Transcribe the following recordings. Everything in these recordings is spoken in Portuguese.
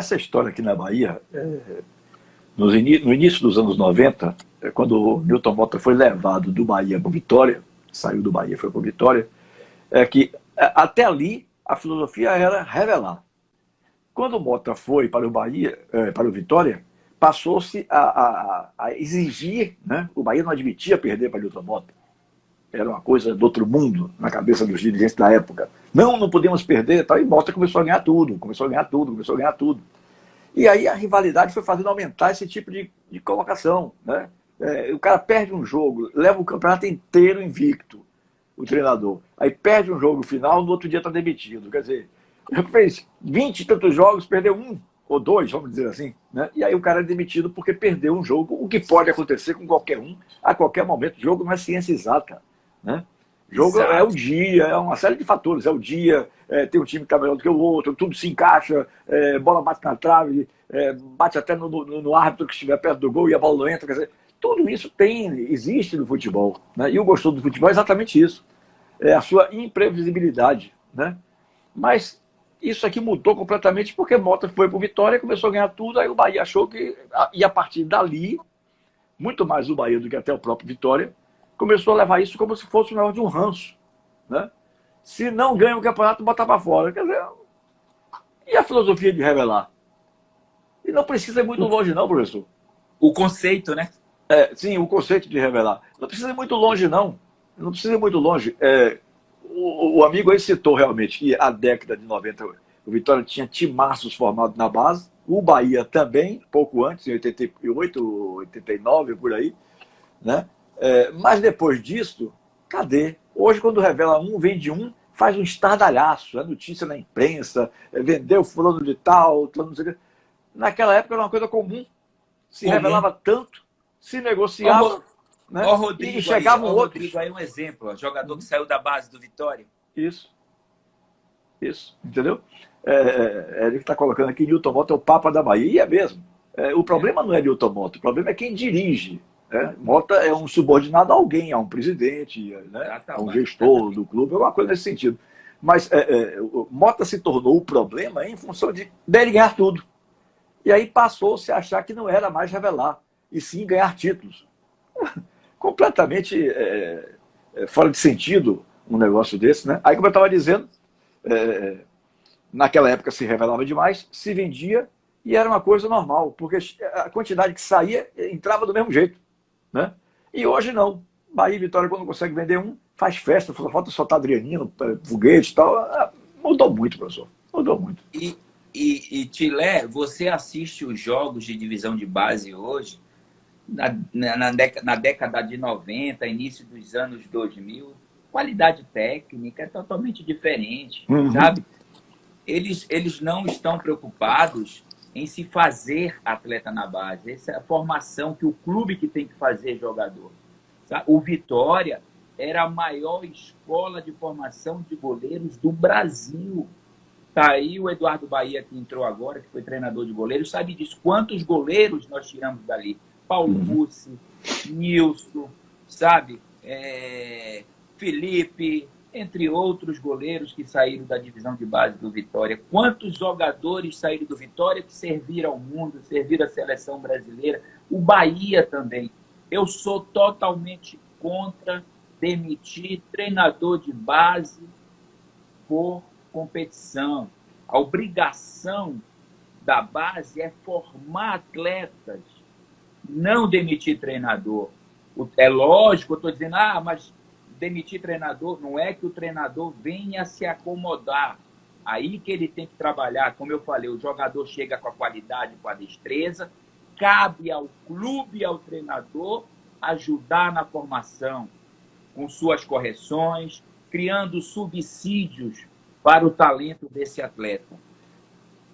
essa história aqui na Bahia, no início dos anos 90, quando o Newton Mota foi levado do Bahia para o Vitória, saiu do Bahia e foi para o Vitória, é que até ali a filosofia era revelar. Quando o Mota foi para o Bahia, para o Vitória, passou-se a exigir, né? O Bahia não admitia perder para o Newton Mota. Era uma coisa do outro mundo na cabeça dos dirigentes da época. Não podemos perder, tal, e Mota começou a ganhar tudo, começou a ganhar tudo, começou a ganhar tudo. E aí a rivalidade foi fazendo aumentar esse tipo de colocação, né? O cara perde um jogo, leva o campeonato inteiro invicto, o treinador. Aí perde um jogo final, no outro dia está demitido. Quer dizer, fez 20 e tantos jogos, perdeu um ou dois, vamos dizer assim, né? E aí o cara é demitido porque perdeu um jogo, o que pode acontecer com qualquer um, a qualquer momento. O jogo não é ciência exata, né? Jogo Exato. é o dia, é uma série de fatores. É o dia, tem um time que está melhor do que o outro, tudo se encaixa, bola bate na trave, bate até no árbitro que estiver perto do gol e a bola não entra. Quer dizer, tudo isso existe no futebol, né? E o gostoso do futebol é exatamente isso. É a sua imprevisibilidade, né? Mas isso aqui mudou completamente porque Mota foi para o Vitória, começou a ganhar tudo, aí o Bahia achou que, e a partir dali, muito mais o Bahia do que até o próprio Vitória, começou a levar isso como se fosse um negócio de um ranço, né? Se não ganha o campeonato, botar para fora. Quer dizer, e a filosofia de revelar? E não precisa ir muito longe não, professor. O conceito, né? Sim, o conceito de revelar. Não precisa ir muito longe não. Não precisa ir muito longe. O amigo aí citou realmente que a década de 90 o Vitória tinha timaços formados na base, o Bahia também, pouco antes, em 88, 89, por aí, né? Mas depois disso, cadê? Hoje, quando revela um, vende um, faz um estardalhaço, é notícia na imprensa, vendeu fulano de tal, fulano de tal. Naquela época era uma coisa comum, se revelava tanto, se negociava, né? Ó, E Rodrigo aí, chegavam outros. Rodrigo aí um exemplo, ó, jogador que saiu da base do Vitória. Isso, entendeu? Ele está colocando aqui, Newton Mota é o Papa da Bahia, e é mesmo. O problema não é Newton Mota, o problema é quem dirige. Né? Mota é um subordinado a alguém, a um presidente, né? A um gestor do clube, é uma coisa nesse sentido. Mas Mota se tornou o problema em função dele ganhar tudo. E aí passou-se a achar que não era mais revelar, e sim ganhar títulos. Completamente fora de sentido um negócio desse, né? Aí, como eu estava dizendo, naquela época se revelava demais, se vendia e era uma coisa normal, porque a quantidade que saía entrava do mesmo jeito, né? E hoje não. Bahia e Vitória, quando consegue vender um, faz festa, falta soltar Adrianino, foguete e tal. Mudou muito, professor. Mudou muito. E Tilé, você assiste os jogos de divisão de base hoje, na década de 90, início dos anos 2000, qualidade técnica é totalmente diferente, sabe? Eles não estão preocupados em se fazer atleta na base. Essa é a formação que o clube que tem que fazer jogador. Sabe? O Vitória era a maior escola de formação de goleiros do Brasil. Tá aí o Eduardo Bahia, que entrou agora, que foi treinador de goleiros, sabe disso. Quantos goleiros nós tiramos dali? Paulo Mussi, Nilson, sabe? Felipe, entre outros goleiros que saíram da divisão de base do Vitória. Quantos jogadores saíram do Vitória que serviram ao mundo, serviram à seleção brasileira? O Bahia também. Eu sou totalmente contra demitir treinador de base por competição. A obrigação da base é formar atletas, não demitir treinador. É lógico, eu estou dizendo, mas demitir treinador não é que o treinador venha se acomodar. Aí que ele tem que trabalhar, como eu falei, o jogador chega com a qualidade, com a destreza, cabe ao clube e ao treinador ajudar na formação, com suas correções, criando subsídios para o talento desse atleta.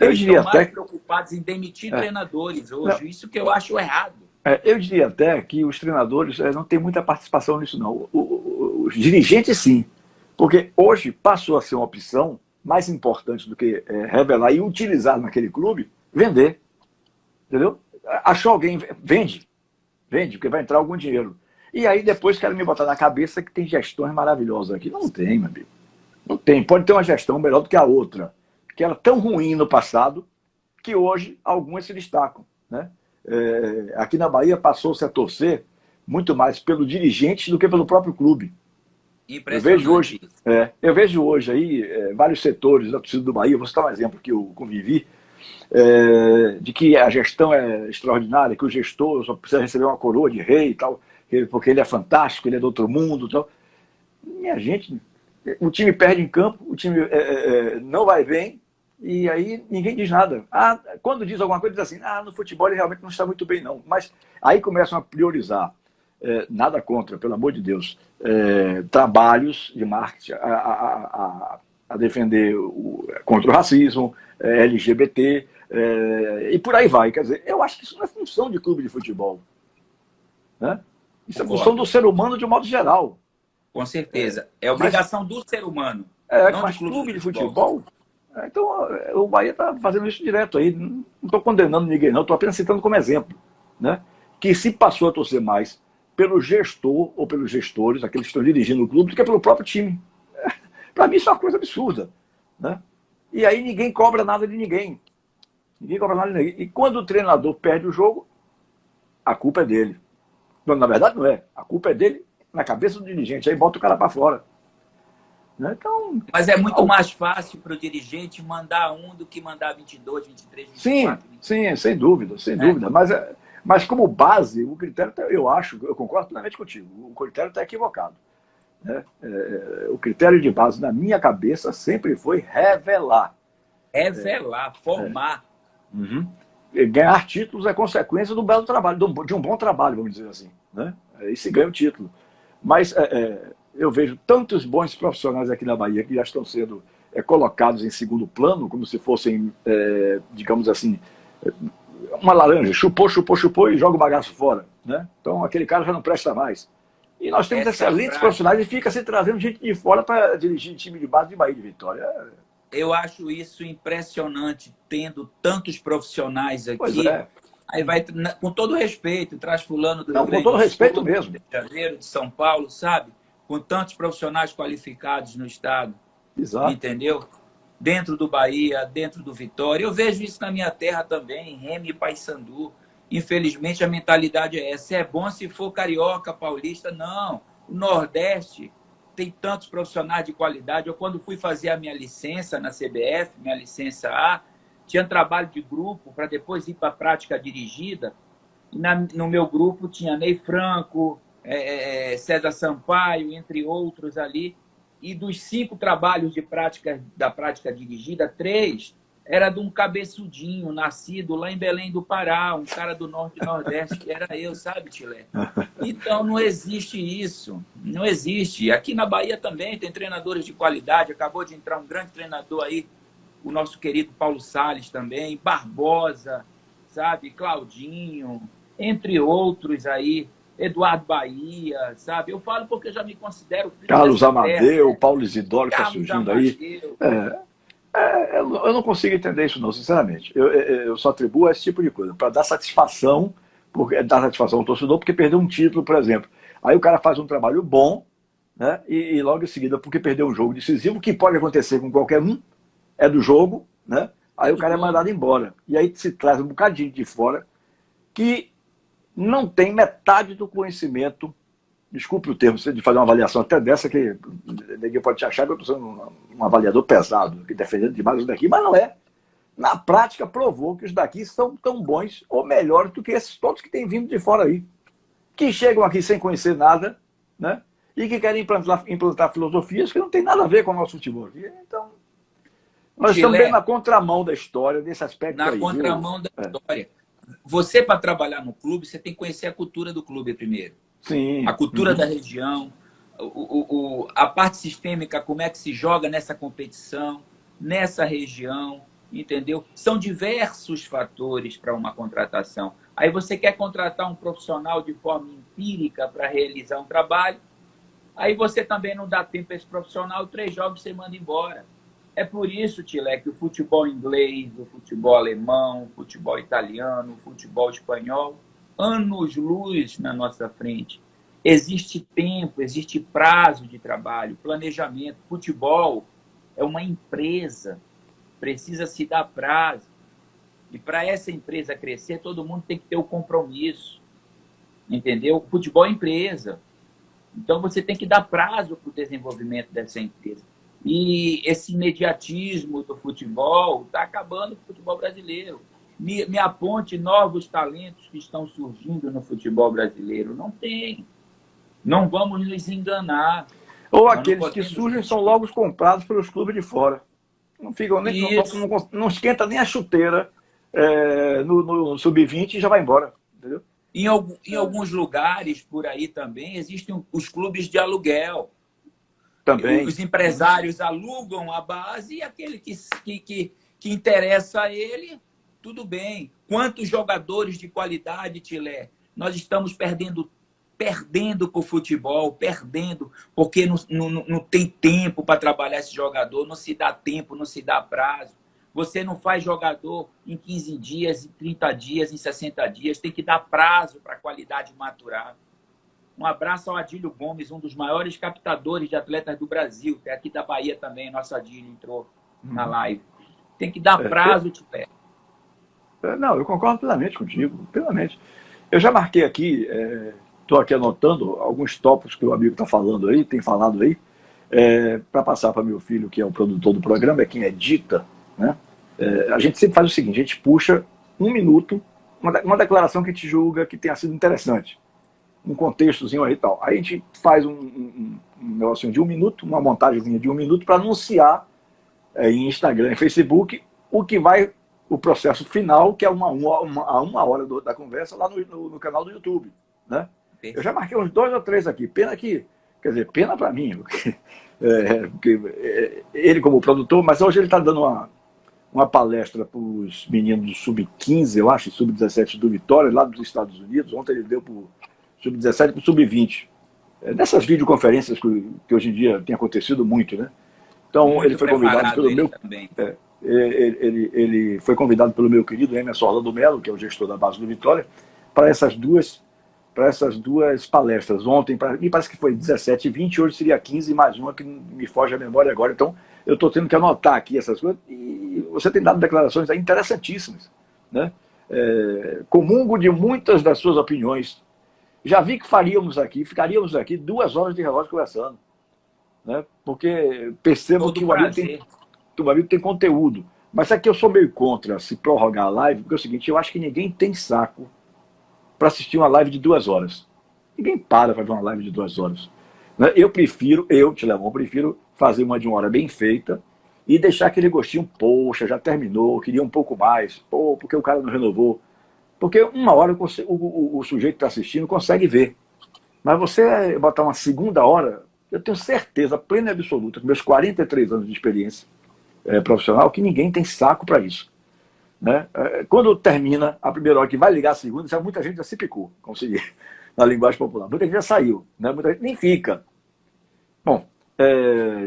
Eles estão mais preocupados em demitir treinadores hoje. Não. Isso que eu acho errado. Eu diria até que os treinadores não têm muita participação nisso, não. Os dirigentes, sim. Porque hoje passou a ser uma opção mais importante do que revelar e utilizar naquele clube, vender. Entendeu? Achou alguém, vende, porque vai entrar algum dinheiro. E aí depois querem me botar na cabeça que tem gestões maravilhosas aqui. Não tem, meu amigo. Não tem. Pode ter uma gestão melhor do que a outra, que era tão ruim no passado que hoje algumas se destacam, né? Aqui na Bahia passou-se a torcer muito mais pelo dirigente do que pelo próprio clube. Impressionante isso. Eu vejo hoje aí vários setores da torcida do Bahia, vou citar um exemplo que eu convivi, de que a gestão é extraordinária, que o gestor só precisa receber uma coroa de rei e tal, porque ele é fantástico, ele é do outro mundo e tal. Minha gente, o time perde em campo, o time não vai bem, e aí ninguém diz nada. Quando diz alguma coisa, diz assim, no futebol ele realmente não está muito bem, não. Mas aí começam a priorizar, nada contra, pelo amor de Deus, trabalhos de marketing a defender contra o racismo, LGBT, e por aí vai. Quer dizer, eu acho que isso não é função de clube de futebol, né? Isso é função do ser humano de um modo geral. Com certeza. É obrigação do ser humano. Não Mas de clube de futebol? Então, o Bahia está fazendo isso direto aí. Não estou condenando ninguém, não. Estou apenas citando como exemplo, né? Que se passou a torcer mais pelo gestor ou pelos gestores, aqueles que estão dirigindo o clube, do que pelo próprio time. Para mim, isso é uma coisa absurda, né? E aí ninguém cobra nada de ninguém. Ninguém cobra nada de ninguém. E quando o treinador perde o jogo, a culpa é dele. Não, na verdade, não é. A culpa é dele na cabeça do dirigente. Aí bota o cara para fora. Então, mas é muito mais fácil para o dirigente mandar um do que mandar 22, 23, 24. Sim, sem dúvida, sem dúvida. Mas como base, o critério, eu concordo plenamente contigo, o critério está equivocado, né? O critério de base, na minha cabeça, sempre foi revelar. Revelar, formar. Ganhar títulos é consequência do belo trabalho, de um bom trabalho, vamos dizer assim, né? Aí se ganha o título. Mas eu vejo tantos bons profissionais aqui na Bahia que já estão sendo colocados em segundo plano, como se fossem, digamos assim, uma laranja, chupou e joga o bagaço fora, né? Então aquele cara já não presta mais. E nós temos excelentes profissionais e fica se trazendo gente de fora para dirigir time de base de Bahia de Vitória. Eu acho isso impressionante, tendo tantos profissionais aqui. Pois é. Aí vai, com todo respeito, traz fulano do Rio Grande do Sul, respeito mesmo. Rio de Janeiro, de São Paulo, sabe? Com tantos profissionais qualificados no estado. Exato. Entendeu? Dentro do Bahia, dentro do Vitória. Eu vejo isso na minha terra também, Remy e Paysandu. Infelizmente, a mentalidade é essa. É bom se for carioca, paulista. Não. O Nordeste tem tantos profissionais de qualidade. Eu, quando fui fazer a minha licença na CBF, minha licença A, tinha trabalho de grupo para depois ir para a prática dirigida. E no meu grupo tinha Ney Franco, César Sampaio, entre outros ali. E dos 5 trabalhos da prática dirigida, 3 era de um cabeçudinho, nascido lá em Belém do Pará, um cara do Norte e Nordeste, que era eu, sabe, Tilé? Então, não existe isso. Não existe. Aqui na Bahia também tem treinadores de qualidade. Acabou de entrar um grande treinador aí, o nosso querido Paulo Salles também, Barbosa, sabe? Claudinho, entre outros aí, Eduardo Bahia, sabe? Eu falo porque eu já me considero filho Carlos dessa Amadeu, terra, Paulo Isidoro está Carlos surgindo Amadeu. aí. Eu não consigo entender isso não, sinceramente. Eu só atribuo a esse tipo de coisa, para dar satisfação ao torcedor, porque perdeu um título, por exemplo. Aí o cara faz um trabalho bom, né? E logo em seguida, porque perdeu um jogo decisivo, que pode acontecer com qualquer um, é do jogo, né? Aí o cara é mandado embora. E aí se traz um bocadinho de fora que não tem metade do conhecimento, desculpe o termo, de fazer uma avaliação até dessa, que ninguém pode te achar que eu estou sendo um avaliador pesado, que defendendo demais os daqui, mas não é. Na prática, provou que os daqui são tão bons ou melhores do que esses todos que têm vindo de fora aí, que chegam aqui sem conhecer nada, né? E que querem implantar filosofias que não tem nada a ver com o nosso futebol. Então, nós estamos bem na contramão da história, desse aspecto aí. Na contramão da história. Você, para trabalhar no clube, você tem que conhecer a cultura do clube primeiro. Sim. A cultura da região, a parte sistêmica, como é que se joga nessa competição, nessa região, entendeu? São diversos fatores para uma contratação. Aí você quer contratar um profissional de forma empírica para realizar um trabalho, aí você também não dá tempo a esse profissional, 3 jogos você manda embora. É por isso, Tilé, que o futebol inglês, o futebol alemão, o futebol italiano, o futebol espanhol, anos-luz na nossa frente. Existe tempo, existe prazo de trabalho, planejamento. Futebol é uma empresa, precisa se dar prazo. E para essa empresa crescer, todo mundo tem que ter o compromisso. Entendeu? O futebol é empresa. Então você tem que dar prazo para o desenvolvimento dessa empresa. E esse imediatismo do futebol está acabando com o futebol brasileiro. Me aponte novos talentos que estão surgindo no futebol brasileiro. Não tem. Não vamos nos enganar. Ou aqueles que surgem são logo comprados pelos clubes de fora. Não ficam nem, não esquenta nem a chuteira no sub-20 e já vai embora. Entendeu? Em alguns lugares por aí também existem os clubes de aluguel. Também. Os empresários alugam a base e aquele que interessa a ele, tudo bem. Quantos jogadores de qualidade, Tilé, nós estamos perdendo para o futebol, perdendo, porque não tem tempo para trabalhar esse jogador, não se dá tempo, não se dá prazo. Você não faz jogador em 15 dias, em 30 dias, em 60 dias. Tem que dar prazo para a qualidade maturar. Um abraço ao Adílio Gomes, um dos maiores captadores de atletas do Brasil. Que é aqui da Bahia também. Nosso Adílio entrou na live. Tem que dar prazo, Tilé. Não, eu concordo plenamente contigo. Plenamente. Eu já marquei aqui, estou aqui anotando alguns tópicos que o amigo está falando aí, tem falado aí, para passar para meu filho, que é o produtor do programa, é quem edita, né? A gente sempre faz o seguinte, a gente puxa um minuto, uma declaração que a gente julga que tenha sido interessante, um contextozinho aí e tal. Aí a gente faz um negocinho de um minuto, uma montagemzinha de um minuto para anunciar em Instagram e Facebook o processo final, que é uma hora da conversa lá no canal do YouTube, né? Eu já marquei uns 2 ou 3 aqui, pena que, quer dizer, pena para mim, porque ele como produtor, mas hoje ele está dando uma palestra para os meninos do Sub-15, eu acho, Sub-17 do Vitória, lá dos Estados Unidos. Ontem ele deu para o Sub-17 e para o Sub-20. Nessas videoconferências que hoje em dia tem acontecido muito, né? Então muito ele foi convidado pelo meu... Ele foi convidado pelo meu querido Emerson Orlando Melo, que é o gestor da base do Vitória, para essas duas palestras. Ontem, me parece que foi 17 e 20, hoje seria 15, mais uma que me foge a memória agora. Então, eu estou tendo que anotar aqui essas coisas, e você tem dado declarações aí interessantíssimas, né? Comungo de muitas das suas opiniões. Já vi que ficaríamos aqui 2 horas de relógio conversando, né? Porque percebo que o amigo tem conteúdo. Mas aqui eu sou meio contra se prorrogar a live, porque é o seguinte, eu acho que ninguém tem saco para assistir uma live de 2 horas. Ninguém para ver uma live de 2 horas. Eu prefiro fazer uma de 1 hora bem feita e deixar aquele gostinho, poxa, já terminou, queria um pouco mais, porque o cara não renovou. Porque 1 hora o sujeito que está assistindo consegue ver. Mas você botar uma segunda hora, eu tenho certeza, plena e absoluta, com meus 43 anos de experiência profissional, que ninguém tem saco para isso. Né? Quando termina a primeira hora que vai ligar a segunda, muita gente já se picou, como se diz na linguagem popular. Muita gente já saiu, né? Muita gente nem fica. Bom,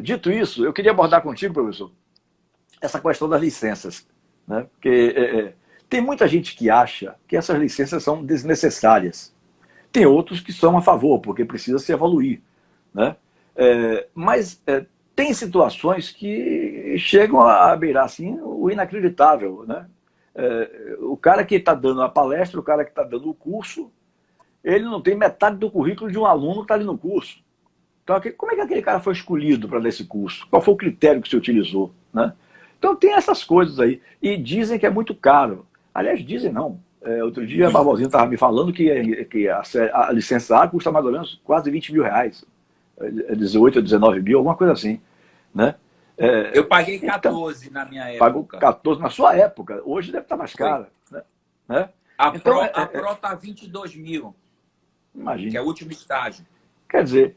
dito isso, eu queria abordar contigo, professor, essa questão das licenças, né? Porque tem muita gente que acha que essas licenças são desnecessárias. Tem outros que são a favor, porque precisa se evoluir, né? Mas tem situações que chegam a beirar assim, o inacreditável, né? O cara que está dando a palestra, o cara que está dando o curso, ele não tem metade do currículo de um aluno que está ali no curso. Então, como é que aquele cara foi escolhido para dar esse curso? Qual foi o critério que você utilizou, né? Então tem essas coisas aí. E dizem que é muito caro. Aliás, dizem não. Outro dia a Barbosinha estava me falando que a licença A custa mais ou menos quase 20 mil reais. 18 ou 19 mil, alguma coisa assim, né? Eu paguei 14 na minha época. Pagou 14 na sua época. Hoje deve estar mais cara. Né? A Pro está 22 mil. Imagina. Que é o último estágio. Quer dizer,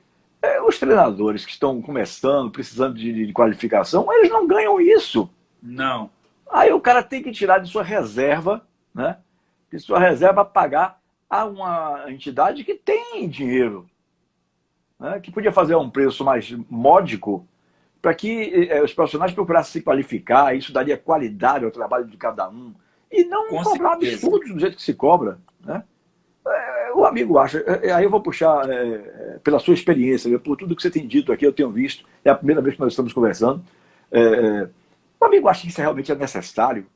os treinadores que estão começando, precisando de qualificação, eles não ganham isso. Não. Aí o cara tem que tirar de sua reserva, né? De sua reserva pagar a uma entidade que tem dinheiro, né? Que podia fazer a um preço mais módico para que os profissionais procurassem se qualificar, isso daria qualidade ao trabalho de cada um, e não cobrar absurdos do jeito que se cobra, né? O amigo acha, aí eu vou puxar pela sua experiência, por tudo que você tem dito aqui, eu tenho visto, é a primeira vez que nós estamos conversando. O amigo acha que isso realmente é necessário,